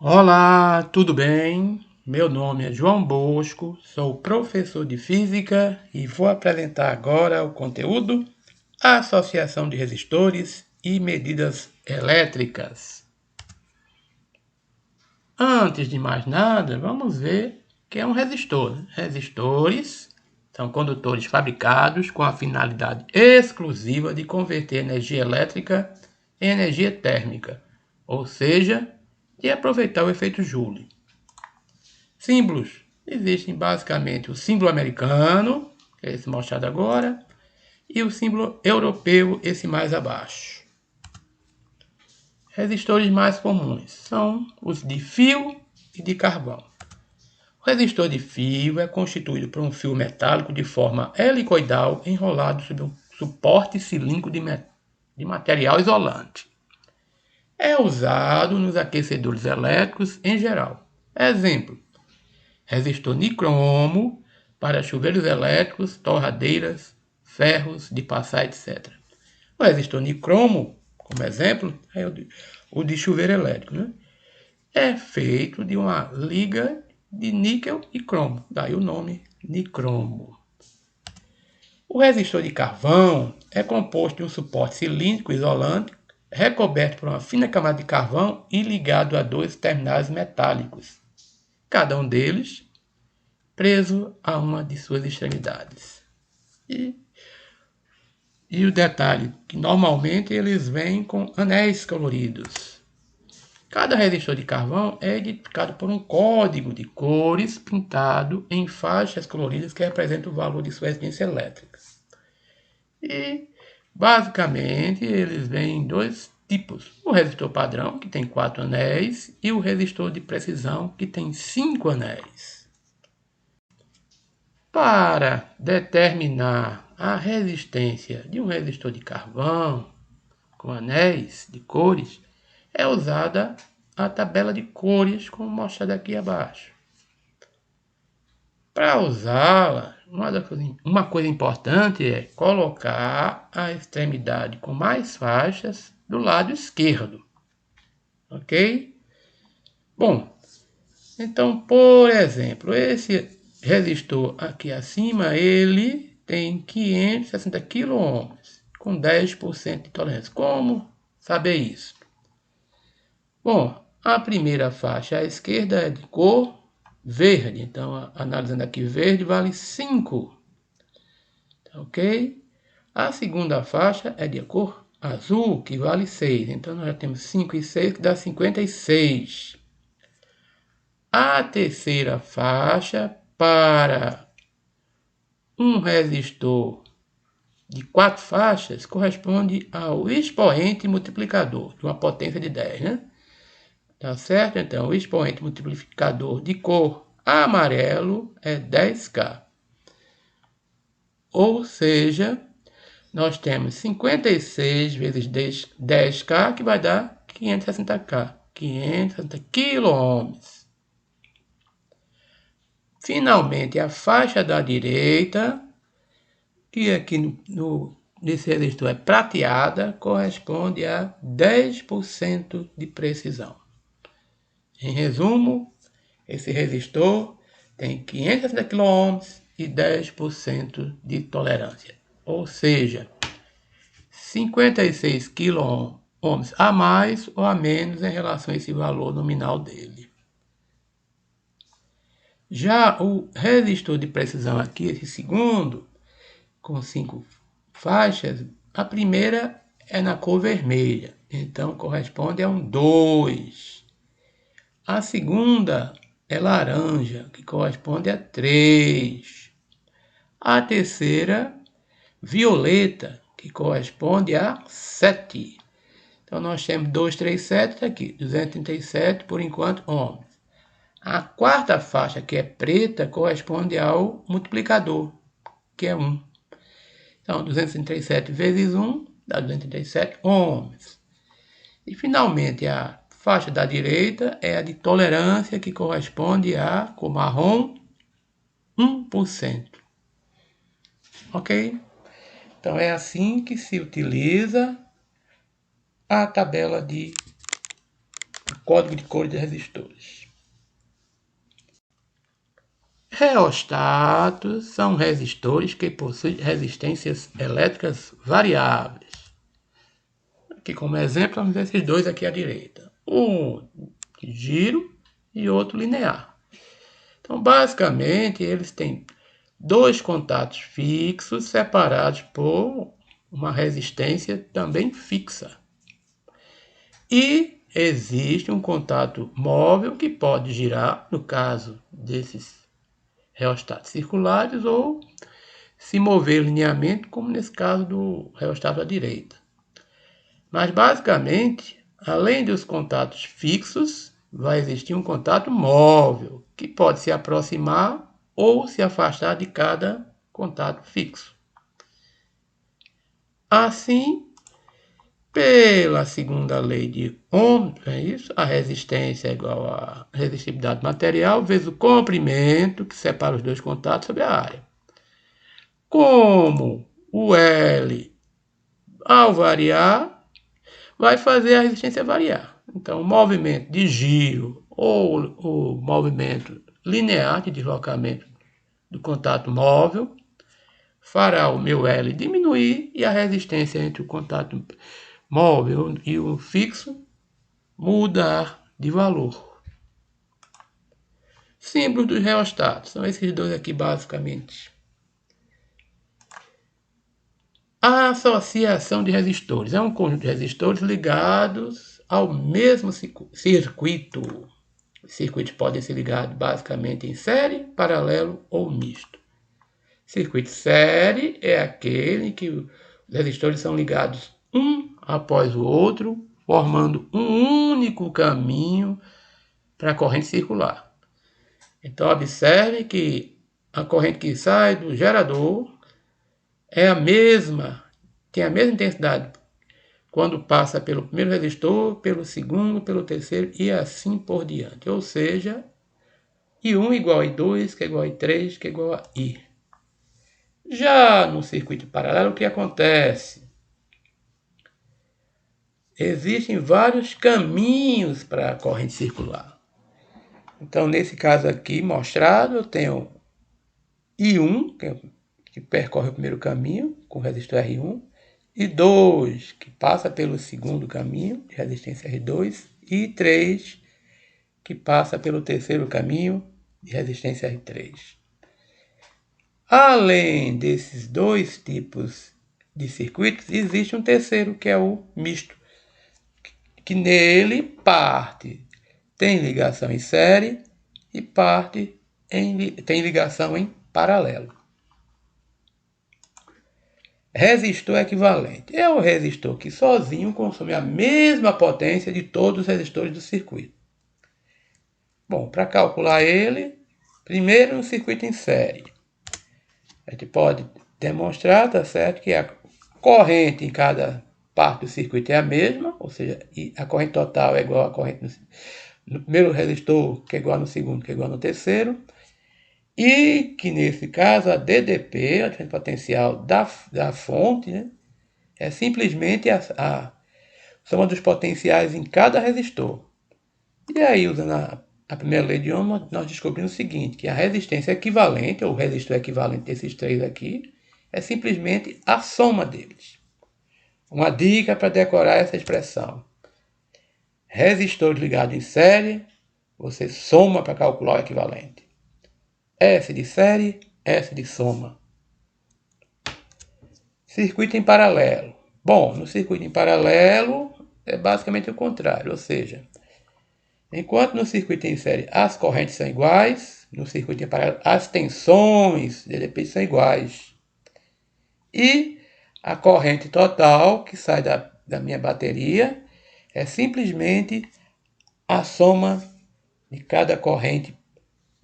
Olá, tudo bem? Meu nome é João Bosco, sou professor de Física e vou apresentar agora o conteúdo Associação de resistores e medidas elétricas. Antes de mais nada, vamos ver o que é um resistor. Resistores são condutores fabricados com a finalidade exclusiva de converter energia elétrica em energia térmica, ou seja, de aproveitar o efeito Joule. Símbolos. Existem basicamente o símbolo americano, que é esse mostrado agora, e o símbolo europeu, esse mais abaixo. Resistores mais comuns são os de fio e de carvão. O resistor de fio é constituído por um fio metálico de forma helicoidal enrolado sobre um suporte cilíndrico de material isolante. É usado nos aquecedores elétricos em geral. Exemplo: resistor nicromo para chuveiros elétricos, torradeiras, ferros de passar, etc. O resistor nicromo, como exemplo, é o de chuveiro elétrico, né? É feito de uma liga de níquel e cromo, daí o nome nicromo. O resistor de carvão é composto de um suporte cilíndrico isolante, recoberto por uma fina camada de carvão e ligado a dois terminais metálicos, cada um deles preso a uma de suas extremidades. E o detalhe, que normalmente eles vêm com anéis coloridos. Cada resistor de carvão é identificado por um código de cores pintado em faixas coloridas que representam o valor de sua resistência elétrica. E, basicamente, eles vêm em dois tipos. O resistor padrão, que tem 4 anéis, e o resistor de precisão, que tem 5 anéis. Para determinar a resistência de um resistor de carvão com anéis de cores, é usada a tabela de cores, como mostrado aqui abaixo. Para usá-la, uma coisa importante é colocar a extremidade com mais faixas do lado esquerdo. Ok? Bom, então, por exemplo, esse resistor aqui acima, ele tem 560 kΩ com 10% de tolerância. Como saber isso? Bom, a primeira faixa à esquerda é de cor verde. Então, analisando aqui, verde vale 5. Tá ok? A segunda faixa é de cor azul, que vale 6. Então, nós já temos 5 e 6, que dá 56. A terceira faixa para um resistor de 4 faixas corresponde ao expoente multiplicador de uma potência de 10, né? Tá certo? Então, o expoente multiplicador de cor amarelo é 10K. Ou seja, nós temos 56 vezes 10K, que vai dar 560K. 560 kΩ. Finalmente, a faixa da direita, que aqui nesse resistor é prateada, corresponde a 10% de precisão. Em resumo, esse resistor tem 560 kΩ e 10% de tolerância. Ou seja, 56 kΩ a mais ou a menos em relação a esse valor nominal dele. Já o resistor de precisão aqui, esse segundo, com 5 faixas, a primeira é na cor vermelha, então corresponde a um 2. A segunda é laranja, que corresponde a 3. A terceira, violeta, que corresponde a 7. Então, nós temos 237 aqui, 237 por enquanto ohms. A quarta faixa, que é preta, corresponde ao multiplicador, que é 1. Então, 237 vezes 1 dá 237 ohms. E, finalmente, a faixa da direita é a de tolerância, que corresponde a, com marrom, 1%. Ok? Então, é assim que se utiliza a tabela de código de cores de resistores. Reostatos são resistores que possuem resistências elétricas variáveis. Aqui como exemplo, vamos ver esses dois aqui à direita. Um de giro e outro linear. Então, basicamente, eles têm dois contatos fixos separados por uma resistência também fixa. E existe um contato móvel que pode girar, no caso desses reostatos circulares, ou se mover linearmente, como nesse caso do reostato à direita. Mas, basicamente, além dos contatos fixos, vai existir um contato móvel, que pode se aproximar ou se afastar de cada contato fixo. Assim, pela segunda lei de Ohm, é isso? A resistência é igual à resistividade do material vezes o comprimento que separa os dois contatos sobre a área. Como o L, ao variar, vai fazer a resistência variar. Então, o movimento de giro ou o movimento linear de deslocamento do contato móvel fará o meu L diminuir e a resistência entre o contato móvel e o fixo mudar de valor. Símbolos dos reostatos são esses dois aqui basicamente. A associação de resistores é um conjunto de resistores ligados ao mesmo circuito. Os circuitos podem ser ligados basicamente em série, paralelo ou misto. Circuito série é aquele em que os resistores são ligados um após o outro, formando um único caminho para a corrente circular. Então, observe que a corrente que sai do gerador é a mesma, tem a mesma intensidade quando passa pelo primeiro resistor, pelo segundo, pelo terceiro e assim por diante. Ou seja, I1 igual a I2, que é igual a I3, que é igual a I. Já no circuito paralelo, o que acontece? Existem vários caminhos para a corrente circular. Então, nesse caso aqui mostrado, eu tenho I1, que percorre o primeiro caminho, com resistor R1, I2, que passa pelo segundo caminho, de resistência R2, e I3, que passa pelo terceiro caminho, de resistência R3. Além desses dois tipos de circuitos, existe um terceiro, que é o misto, que nele parte tem ligação em série e parte tem ligação em paralelo. Resistor equivalente é o resistor que sozinho consome a mesma potência de todos os resistores do circuito. Bom, para calcular ele, primeiro no circuito em série, a gente pode demonstrar, tá certo, que a corrente em cada parte do circuito é a mesma, ou seja, a corrente total é igual à corrente no primeiro resistor, que é igual no segundo, que é igual no terceiro, e que nesse caso a DDP, a diferença potencial da fonte, né, é simplesmente a soma dos potenciais em cada resistor. E aí, usando a primeira lei de Ohm, nós descobrimos o seguinte, que a resistência equivalente, ou o resistor equivalente desses três aqui, é simplesmente a soma deles. Uma dica para decorar essa expressão. Resistores ligados em série, você soma para calcular o equivalente. S de série, S de soma. Circuito em paralelo. Bom, no circuito em paralelo é basicamente o contrário, ou seja, enquanto no circuito em série as correntes são iguais, no circuito em paralelo as tensões DDP são iguais. E a corrente total que sai da minha bateria é simplesmente a soma de cada corrente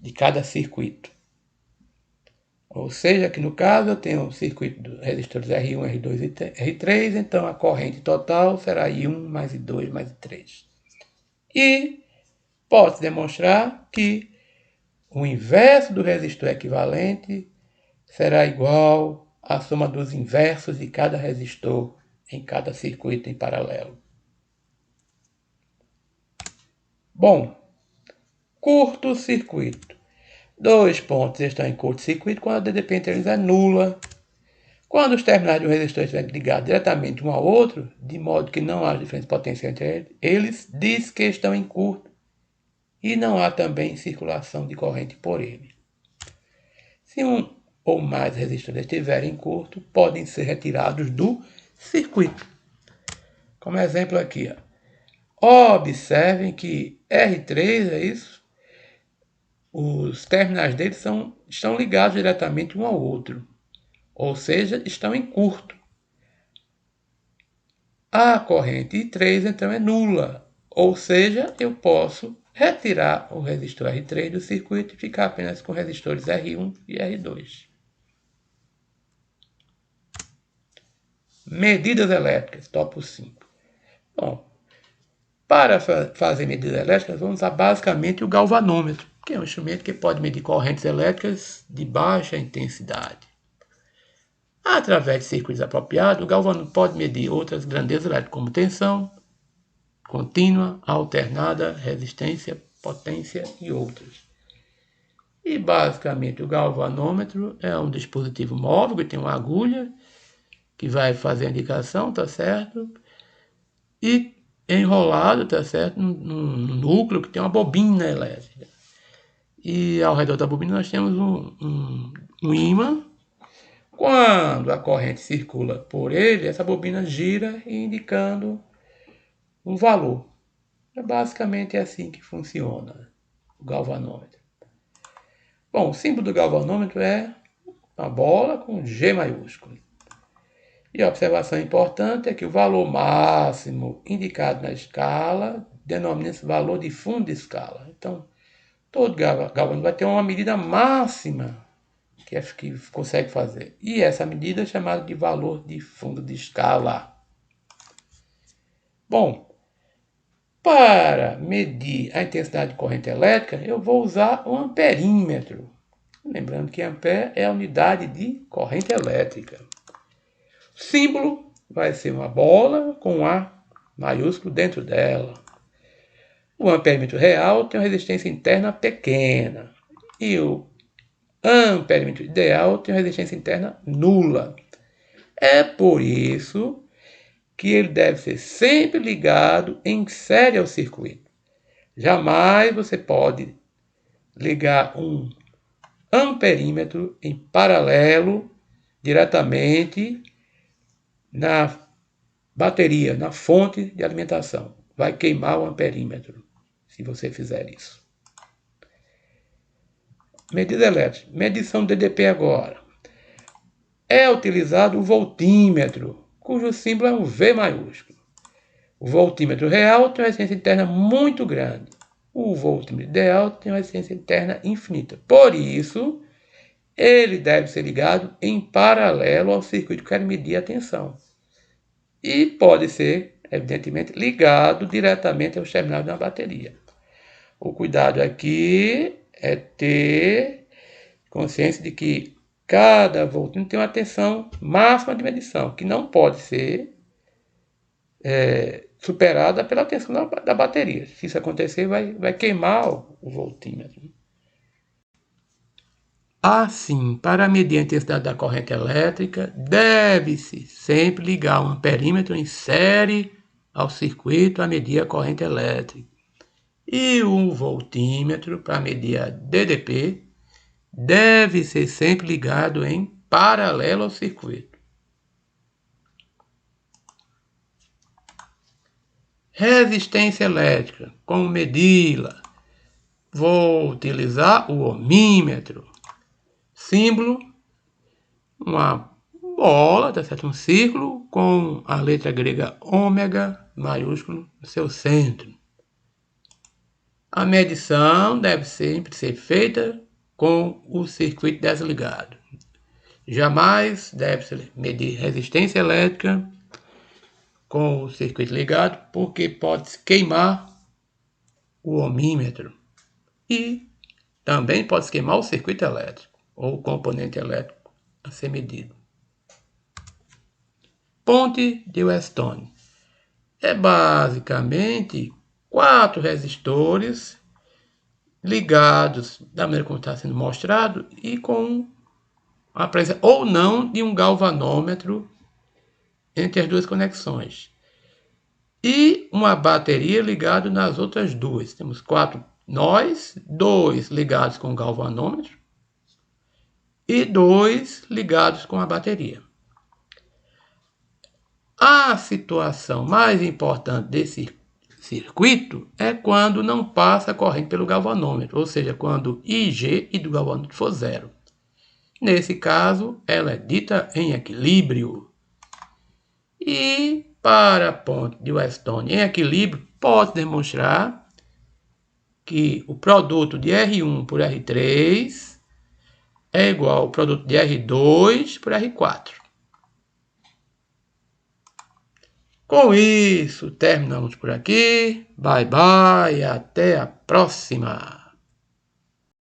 de cada circuito. Ou seja, que no caso eu tenho o circuito dos resistores R1, R2 e R3, então a corrente total será I1 mais I2 mais I3. E pode demonstrar que o inverso do resistor equivalente será igual à soma dos inversos de cada resistor em cada circuito em paralelo. Bom, curto-circuito. Dois pontos estão em curto-circuito quando a DDP entre eles é nula. Quando os terminais de um resistor estiverem ligados diretamente um ao outro, de modo que não haja diferença potencial entre eles, diz que estão em curto e não há também circulação de corrente por ele. Se um ou mais resistores estiverem em curto, podem ser retirados do circuito. Como exemplo aqui, observem que R3 é isso, os terminais dele estão ligados diretamente um ao outro, ou seja, estão em curto. A corrente I3 então é nula, ou seja, eu posso retirar o resistor R3 do circuito e ficar apenas com resistores R1 e R2. Medidas elétricas, tópico 5. Bom, para fazer medidas elétricas, vamos usar basicamente o galvanômetro, que é um instrumento que pode medir correntes elétricas de baixa intensidade. Através de circuitos apropriados, o galvanômetro pode medir outras grandezas elétricas, como tensão contínua, alternada, resistência, potência e outras. E basicamente o galvanômetro é um dispositivo móvel que tem uma agulha que vai fazer a indicação, tá certo? E enrolado, tá certo? Num núcleo que tem uma bobina elétrica. E ao redor da bobina nós temos um ímã. Quando a corrente circula por ele, essa bobina gira indicando um valor. É basicamente assim que funciona o galvanômetro. Bom, o símbolo do galvanômetro é uma bola com G maiúsculo. E a observação importante é que o valor máximo indicado na escala denomina-se valor de fundo de escala. Então, todo galvanômetro vai ter uma medida máxima que consegue fazer. E essa medida é chamada de valor de fundo de escala. Bom, para medir a intensidade de corrente elétrica, eu vou usar o amperímetro. Lembrando que ampere é a unidade de corrente elétrica. O símbolo vai ser uma bola com um A maiúsculo dentro dela. O amperímetro real tem uma resistência interna pequena. E o amperímetro ideal tem uma resistência interna nula. É por isso que ele deve ser sempre ligado em série ao circuito. Jamais você pode ligar um amperímetro em paralelo diretamente na bateria, na fonte de alimentação. Vai queimar o amperímetro se você fizer isso. Medida elétrica. Medição DDP agora. É utilizado o voltímetro, cujo símbolo é um V maiúsculo. O voltímetro real tem uma resistência interna muito grande. O voltímetro ideal tem uma resistência interna infinita. Por isso, ele deve ser ligado em paralelo ao circuito que quer medir a tensão. E pode ser, evidentemente, ligado diretamente aos terminais de uma bateria. O cuidado aqui é ter consciência de que cada voltímetro tem uma tensão máxima de medição, que não pode ser superada pela tensão da bateria. Se isso acontecer, vai queimar o voltímetro. Assim, para medir a intensidade da corrente elétrica, deve-se sempre ligar um amperímetro em série ao circuito a medir a corrente elétrica. E um voltímetro para medir a DDP deve ser sempre ligado em paralelo ao circuito. Resistência elétrica, como medi-la? Vou utilizar o ohmímetro. Símbolo, uma bola, tá certo? Um círculo com a letra grega ômega maiúsculo no seu centro. A medição deve sempre ser feita com o circuito desligado. Jamais deve-se medir resistência elétrica com o circuito ligado, porque pode queimar o ohmímetro. E também pode queimar o circuito elétrico, ou o componente elétrico a ser medido. Ponte de Weston. É basicamente 4 resistores ligados da maneira como está sendo mostrado e com a presença ou não de um galvanômetro entre as duas conexões. E uma bateria ligada nas outras duas. Temos 4 nós, 2 ligados com o galvanômetro e 2 ligados com a bateria. A situação mais importante desse circuito é quando não passa corrente pelo galvanômetro, ou seja, quando IG e do galvanômetro for zero. Nesse caso, ela é dita em equilíbrio. E para a ponte de Weston em equilíbrio, posso demonstrar que o produto de R1 por R3 é igual ao produto de R2 por R4. Com isso, terminamos por aqui. Bye, bye. Até a próxima.